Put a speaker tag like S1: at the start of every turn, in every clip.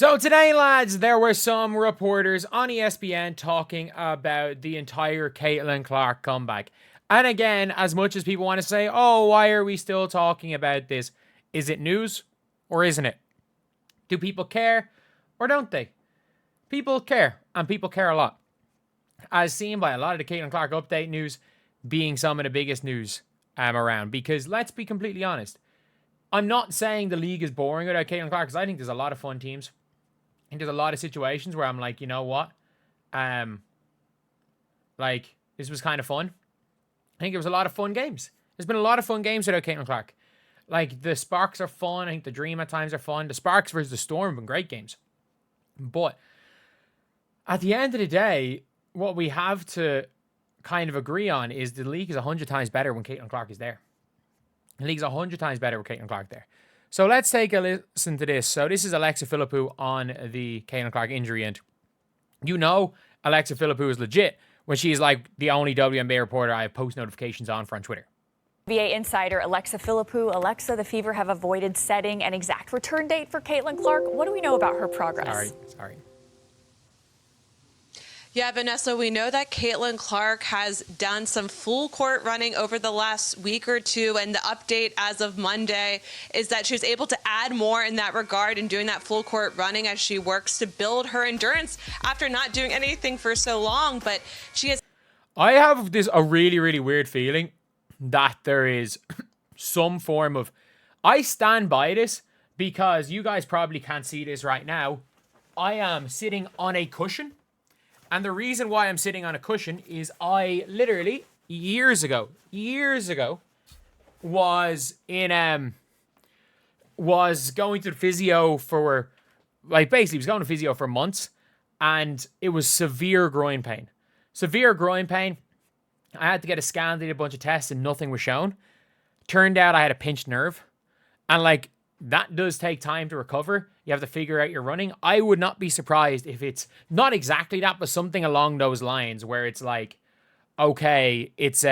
S1: So today, lads, there were some reporters on ESPN talking about the entire Caitlin Clark comeback. And again, as much as people want to say, oh, why are we still talking about this? Is it news or isn't it? Do people care or don't they? People care, and people care a lot. As seen by a lot of the Caitlin Clark update news being some of the biggest news around. Because let's be completely honest, I'm not saying the league is boring without Caitlin Clark, because I think there's a lot of fun teams. I think there's a lot of situations where I'm like, you know what? Like, this was kind of fun. I think there was a lot of fun games. There's been a lot of fun games without Caitlin Clark. Like, the Sparks are fun. I think the Dream at times are fun. The Sparks versus the Storm have been great games. But at the end of the day, what we have to kind of agree on is the league is 100 times better when Caitlin Clark is there. The league's 100 times better with Caitlin Clark there. So let's take a listen to this. So this is Alexa Philippou on the Caitlin Clark injury. And you know Alexa Philippou is legit when she's like the only WNBA reporter I have post notifications on Twitter.
S2: NBA insider Alexa Philippou. Alexa, the Fever have avoided setting an exact return date for Caitlin Clark. What do we know about her progress?
S1: Sorry.
S3: Yeah, Vanessa, we know that Caitlin Clark has done some full court running over the last week or two, and the update as of Monday is that she was able to add more in that regard and doing that full court running as she works to build her endurance after not doing anything for so long. But she has...
S1: I have a really, really weird feeling that there is some form of... I stand by this because you guys probably can't see this right now. I am sitting on a cushion. And the reason why I'm sitting on a cushion is I literally, years ago, was going to the physio for, like, basically was going to physio for months, and it was severe groin pain. I had to get a scan, did a bunch of tests, and nothing was shown. Turned out I had a pinched nerve, and like, that does take time to recover. You have to figure out your running. I would not be surprised if it's not exactly that, but something along those lines where it's like, okay, it's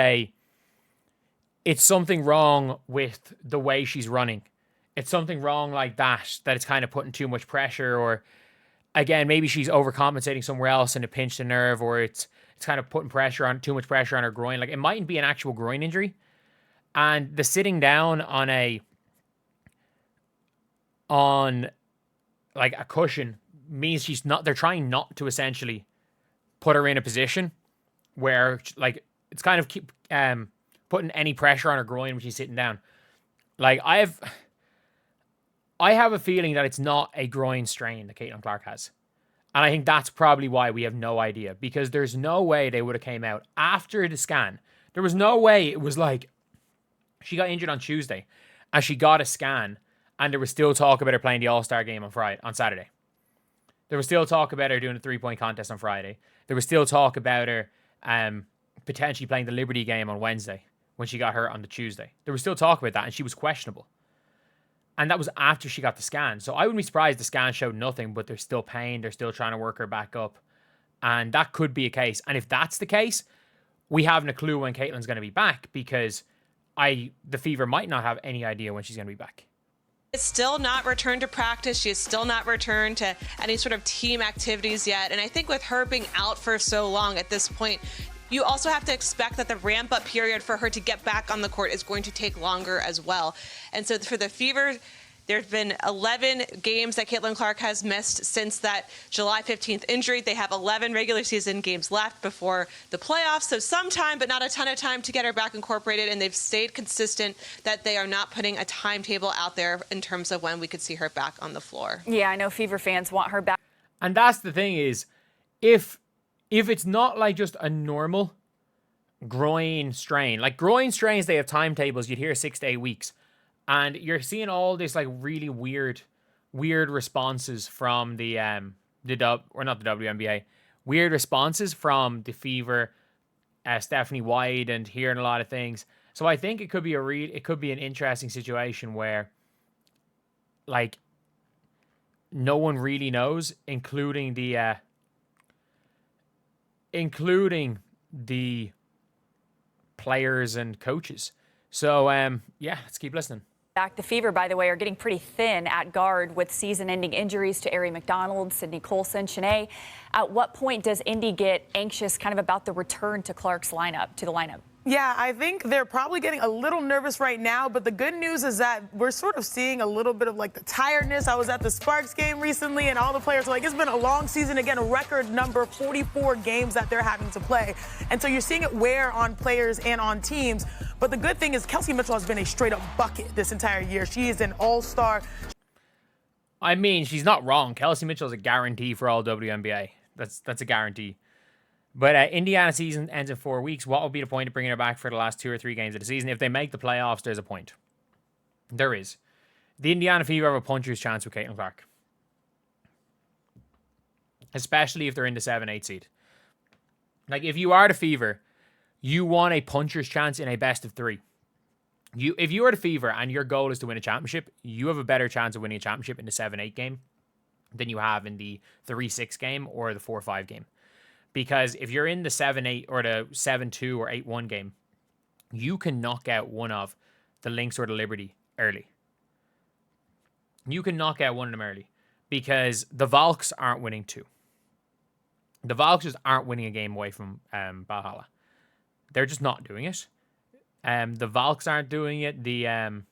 S1: something wrong with the way she's running. It's something wrong like that it's kind of putting too much pressure, or again, maybe she's overcompensating somewhere else and it pinched a nerve, or it's kind of putting too much pressure on her groin. Like, it mightn't be an actual groin injury. And the sitting down on like a cushion means they're trying not to essentially put her in a position where, like, it's kind of keep putting any pressure on her groin when she's sitting down. Like, I have a feeling that it's not a groin strain that Caitlin Clark has. And I think that's probably why we have no idea, because there's no way they would have came out after the scan. There was no way it was like she got injured on Tuesday and she got a scan and there was still talk about her playing the All-Star game on Saturday. There was still talk about her doing a three-point contest on Friday. There was still talk about her potentially playing the Liberty game on Wednesday when she got hurt on the Tuesday. There was still talk about that, and she was questionable. And that was after she got the scan. So I wouldn't be surprised the scan showed nothing, but there's still pain. They're still trying to work her back up. And that could be a case. And if that's the case, we haven't a clue when Caitlin's going to be back, because the Fever might not have any idea when she's going to be back.
S3: Is still not returned to practice. She has still not returned to any sort of team activities yet. And I think with her being out for so long at this point, you also have to expect that the ramp-up period for her to get back on the court is going to take longer as well. And so for the Fever, there's been 11 games that Caitlin Clark has missed since that July 15th injury. They have 11 regular season games left before the playoffs, so some time, but not a ton of time to get her back incorporated, and they've stayed consistent that they are not putting a timetable out there in terms of when we could see her back on the floor.
S2: Yeah, I know Fever fans want her back.
S1: And that's the thing is, if it's not like just a normal groin strain, like groin strains, they have timetables, you'd hear 6 to 8 weeks. And you're seeing all this like really weird responses from the WNBA, weird responses from the Fever, Stephanie White, and hearing a lot of things. So I think it could be an interesting situation where, like, no one really knows, including the players and coaches. So yeah, let's keep listening.
S2: Back, the Fever, by the way, are getting pretty thin at guard with season-ending injuries to Ari McDonald, Sydney Colson, Shanae. At what point does Indy get anxious kind of about the return to Clark's lineup,
S4: Yeah, I think they're probably getting a little nervous right now, but the good news is that we're sort of seeing a little bit of like the tiredness. I was at the Sparks game recently, and all the players were like, it's been a long season. Again, a record number, 44 games that they're having to play. And so you're seeing it wear on players and on teams. But the good thing is Kelsey Mitchell has been a straight-up bucket this entire year. She is an all-star.
S1: I mean, she's not wrong. Kelsey Mitchell is a guarantee for all WNBA. That's a guarantee. But Indiana season ends in 4 weeks. What would be the point of bringing her back for the last 2 or 3 games of the season? If they make the playoffs, there's a point. There is. The Indiana Fever have a puncher's chance with Caitlin Clark. Especially if they're in the 7-8 seed. Like, if you are the Fever, you want a puncher's chance in a best of 3. If you are the Fever and your goal is to win a championship, you have a better chance of winning a championship in the 7-8 game than you have in the 3-6 game or the 4-5 game. Because if you're in the 7-8 or the 7-2 or 8-1 game, you can knock out one of the Lynx or the Liberty early. You can knock out one of them early because the Valks aren't winning 2. The Valks just aren't winning a game away from Valhalla. They're just not doing it. The Valks aren't doing it. The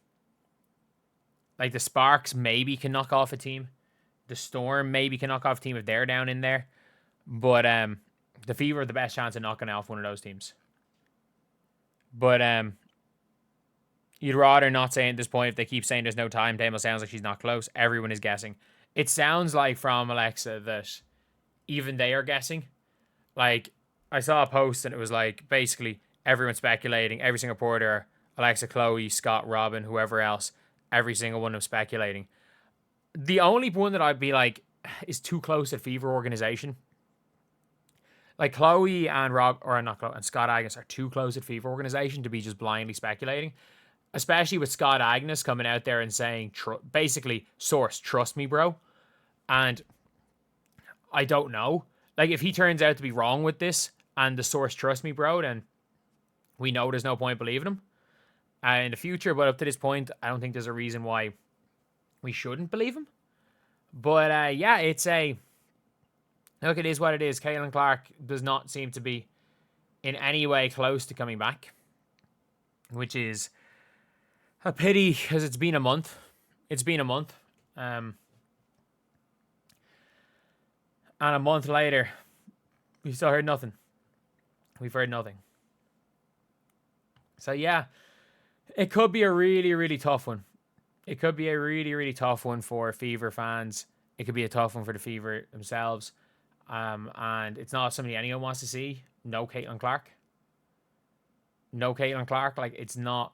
S1: Sparks maybe can knock off a team. The Storm maybe can knock off a team if they're down in there. But the Fever have the best chance of knocking off one of those teams. But you'd rather not say at this point if they keep saying there's no timetable. Sounds like she's not close. Everyone is guessing. It sounds like from Alexa that even they are guessing. Like, I saw a post and it was like basically everyone speculating. Every single reporter, Alexa, Chloe, Scott, Robin, whoever else, every single one of them speculating. The only one that I'd be like is too close to Fever organization. Like Chloe and and Scott Agnes are too close at Fever organization to be just blindly speculating. Especially with Scott Agnes coming out there and saying, basically, source, trust me, bro. And I don't know. Like, if he turns out to be wrong with this and the source, trust me, bro, then we know there's no point believing him in the future. But up to this point, I don't think there's a reason why we shouldn't believe him. But yeah, it's look, it is what it is. Caitlin Clark does not seem to be in any way close to coming back, which is a pity because it's been a month. It's been a month. And a month later, we still heard nothing. We've heard nothing. So yeah, it could be a really, really tough one. It could be a really, really tough one for Fever fans. It could be a tough one for the Fever themselves. And it's not something anyone wants to see. No Caitlin Clark. No Caitlin Clark. Like, it's not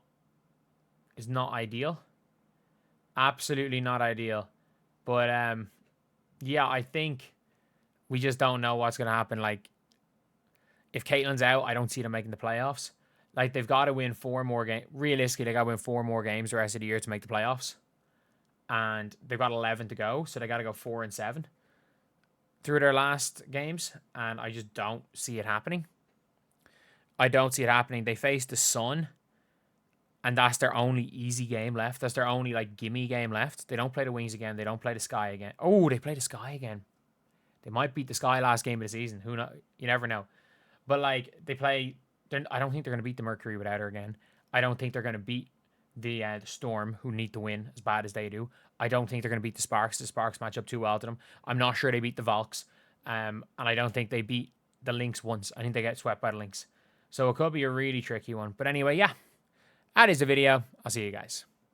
S1: ideal. Absolutely not ideal. But yeah, I think we just don't know what's going to happen. Like, if Caitlin's out, I don't see them making the playoffs. Like, they've got to win 4 more games. Realistically, they got to win 4 more games the rest of the year to make the playoffs. And they've got 11 to go, so they got to go 4-7 through their last games. And I just don't see it happening. I don't see it happening. They face the Sun, and that's their only easy game left. That's their only, like, gimme game left. They don't play the Wings again. They don't play the Sky again. Oh, they play the Sky again. They might beat the Sky last game of the season. Who knows? You never know. But, like, they play... I don't think they're going to beat the Mercury without her again. I don't think they're going to beat the Storm, who need to win as bad as they do. I don't think they're going to beat the Sparks. The Sparks match up too well to them. I'm not sure they beat the Valks. And I don't think they beat the Lynx once. I think they get swept by the Lynx. So it could be a really tricky one. But anyway, yeah. That is the video. I'll see you guys.